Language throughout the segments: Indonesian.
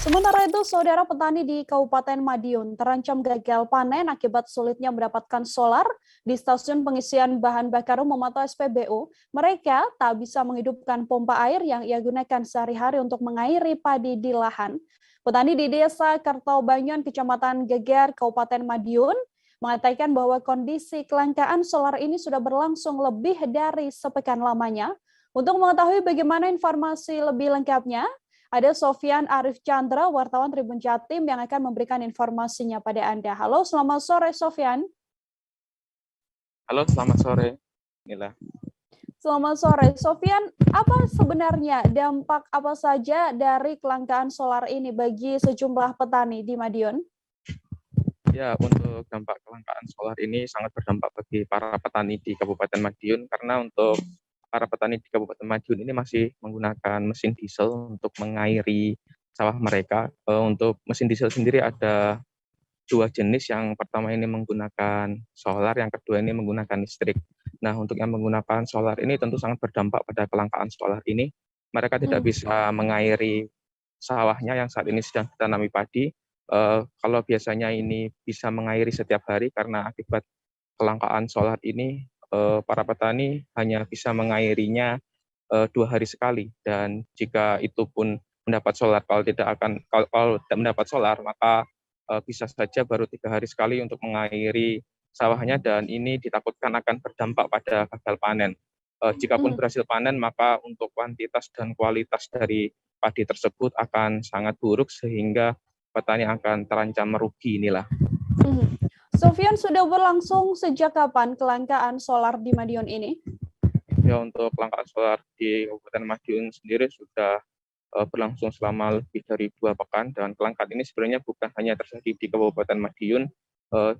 Sementara itu, saudara petani di Kabupaten Madiun terancam gagal panen akibat sulitnya mendapatkan solar di stasiun pengisian bahan bakar umum atau SPBU. Mereka tak bisa menghidupkan pompa air yang ia gunakan sehari-hari untuk mengairi padi di lahan. Petani di Desa Kartobanyuan, Kecamatan Geger, Kabupaten Madiun, mengatakan bahwa kondisi kelangkaan solar ini sudah berlangsung lebih dari sepekan lamanya. Untuk mengetahui bagaimana informasi lebih lengkapnya, ada Sofyan Arif Chandra, wartawan Tribun Jatim yang akan memberikan informasinya pada Anda. Halo, selamat sore Sofyan. Halo, selamat sore. Inilah. Selamat sore. Sofyan, apa sebenarnya dampak apa saja dari kelangkaan solar ini bagi sejumlah petani di Madiun? Ya, untuk dampak kelangkaan solar ini sangat berdampak bagi para petani di Kabupaten Madiun karena untuk para petani di Kabupaten Madiun ini masih menggunakan mesin diesel untuk mengairi sawah mereka. Untuk mesin diesel sendiri ada dua jenis, yang pertama ini menggunakan solar, yang kedua ini menggunakan listrik. Nah, untuk yang menggunakan solar ini tentu sangat berdampak pada kelangkaan solar ini. Mereka tidak bisa mengairi sawahnya yang saat ini sedang ditanami padi. Kalau biasanya ini bisa mengairi setiap hari, karena akibat kelangkaan solar ini para petani hanya bisa mengairinya 2 hari sekali, dan jika itu pun mendapat solar, kalau tidak mendapat solar maka bisa saja baru 3 hari sekali untuk mengairi sawahnya, dan ini ditakutkan akan berdampak pada gagal panen. Jikapun berhasil panen, maka untuk kuantitas dan kualitas dari padi tersebut akan sangat buruk sehingga petani akan terancam merugi inilah. Sofyan, sudah berlangsung sejak kapan kelangkaan solar di Madiun ini? Ya, untuk kelangkaan solar di Kabupaten Madiun sendiri sudah berlangsung selama lebih dari 2 pekan, dan kelangkaan ini sebenarnya bukan hanya terjadi di Kabupaten Madiun,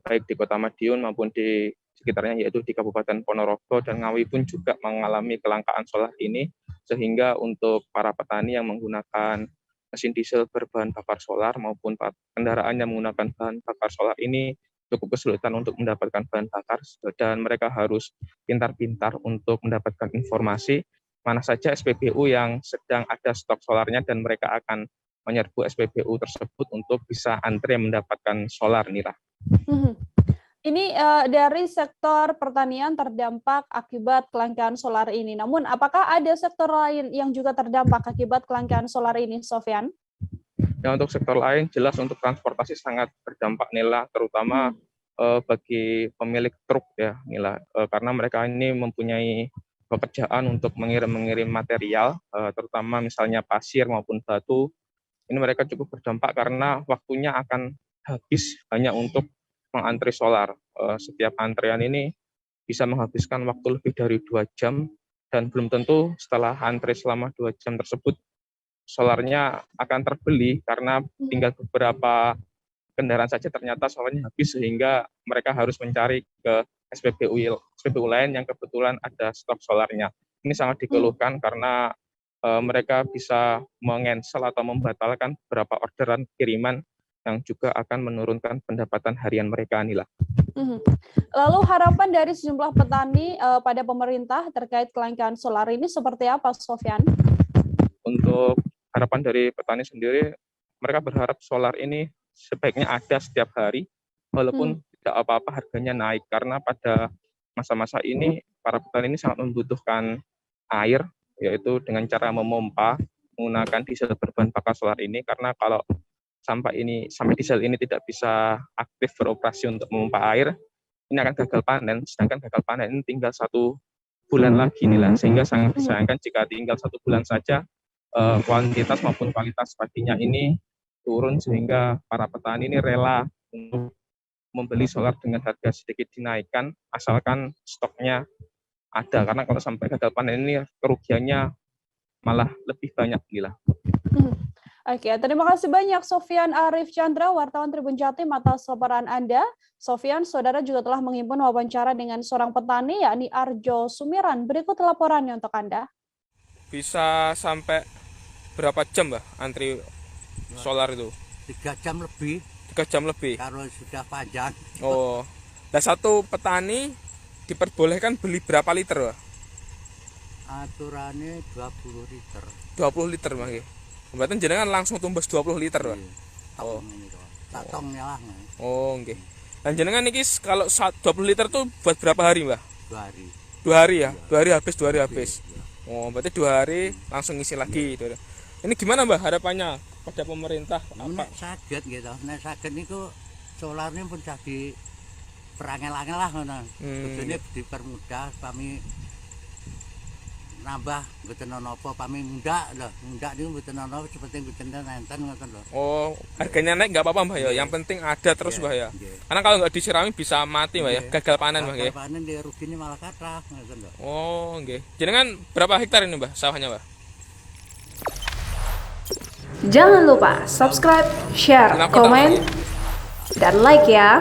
baik di Kota Madiun maupun di sekitarnya, yaitu di Kabupaten Ponorogo dan Ngawi pun juga mengalami kelangkaan solar ini, sehingga untuk para petani yang menggunakan mesin diesel berbahan bakar solar maupun kendaraan yang menggunakan bahan bakar solar ini cukup kesulitan untuk mendapatkan bahan bakar, dan mereka harus pintar-pintar untuk mendapatkan informasi mana saja SPBU yang sedang ada stok solarnya, dan mereka akan menyerbu SPBU tersebut untuk bisa antre mendapatkan solar, Nira. Ini dari sektor pertanian terdampak akibat kelangkaan solar ini. Namun, apakah ada sektor lain yang juga terdampak akibat kelangkaan solar ini, Sofyan? Ya, untuk sektor lain jelas untuk transportasi sangat berdampak, Nila, terutama bagi pemilik truk ya, Nila, karena mereka ini mempunyai pekerjaan untuk mengirim material, terutama misalnya pasir maupun batu. Ini mereka cukup berdampak karena waktunya akan habis hanya untuk mengantri solar. Setiap antrean ini bisa menghabiskan waktu lebih dari 2 jam, dan belum tentu setelah antri selama 2 jam tersebut solarnya akan terbeli, karena tinggal beberapa kendaraan saja ternyata solarnya habis, sehingga mereka harus mencari ke SPBU lain yang kebetulan ada stok solarnya. Ini sangat dikeluhkan karena mereka bisa mengcancel atau membatalkan beberapa orderan kiriman yang juga akan menurunkan pendapatan harian mereka, Nila. Lalu harapan dari sejumlah petani pada pemerintah terkait kelangkaan solar ini seperti apa, Sofyan? Untuk harapan dari petani sendiri, mereka berharap solar ini sebaiknya ada setiap hari, walaupun tidak apa-apa harganya naik, karena pada masa-masa ini para petani ini sangat membutuhkan air, yaitu dengan cara memompa menggunakan diesel berbahan bakar solar ini, karena kalau sampai diesel ini tidak bisa aktif beroperasi untuk memompa air, ini akan gagal panen, sedangkan gagal panen ini tinggal 1 bulan lagi nih lah, sehingga sangat disayangkan jika tinggal 1 bulan saja kuantitas maupun kualitas padinya ini turun, sehingga para petani ini rela untuk membeli solar dengan harga sedikit dinaikkan asalkan stoknya ada, karena kalau sampai gagal panen ini kerugiannya malah lebih banyak, gila. Oke, terima kasih banyak Sofyan Arif Chandra, wartawan Tribun Jatim atas laporan Anda. Sofyan, saudara juga telah menghimpun wawancara dengan seorang petani yakni Arjo Sumiran. Berikut laporannya untuk Anda. Bisa sampai berapa jam, Mbak, antri solar itu? 3 jam lebih. 3 jam lebih? Kalau sudah panjang. Oh, nah satu petani diperbolehkan beli berapa liter, Mbak? Aturannya 20 liter. 20 liter, Mbak. Berarti jenengan langsung tumbas 20 liter, Mbah. Iya. Oh. Tong ini kok. Tak tongnya lah. Oh, nggih. Dan jenengan niki kalau 20 liter tuh buat berapa hari, Mbah? 2 hari. 2 hari ya? 2 hari habis, 2 hari habis. Iya. Oh, berarti 2 hari langsung ngisi lagi. Ini gimana, Mbah, harapannya pada pemerintah? Nek saged gitu. Nek saged niku solarnya pun jadi perangel-angel lah ngono. Kudune dipermudah pami nambah mboten ana apa pami mundak lho. Mundak niku mboten ana seperti mboten nenten ngoten lho. Oh, harganya naik nggak apa-apa, Mbah ya. Yang penting ada terus, Mbah ya. Karena kalau nggak disirami bisa mati, Mbah ya. Gagal panen, Mbah ya. Gagal panen dia rugine malah kathah ngoten lho. Oh, nggih. Jenengan berapa hektar ini, Mbah, sawahnya, Mbah? Jangan lupa subscribe, share, Kenapa komen, dan like ya.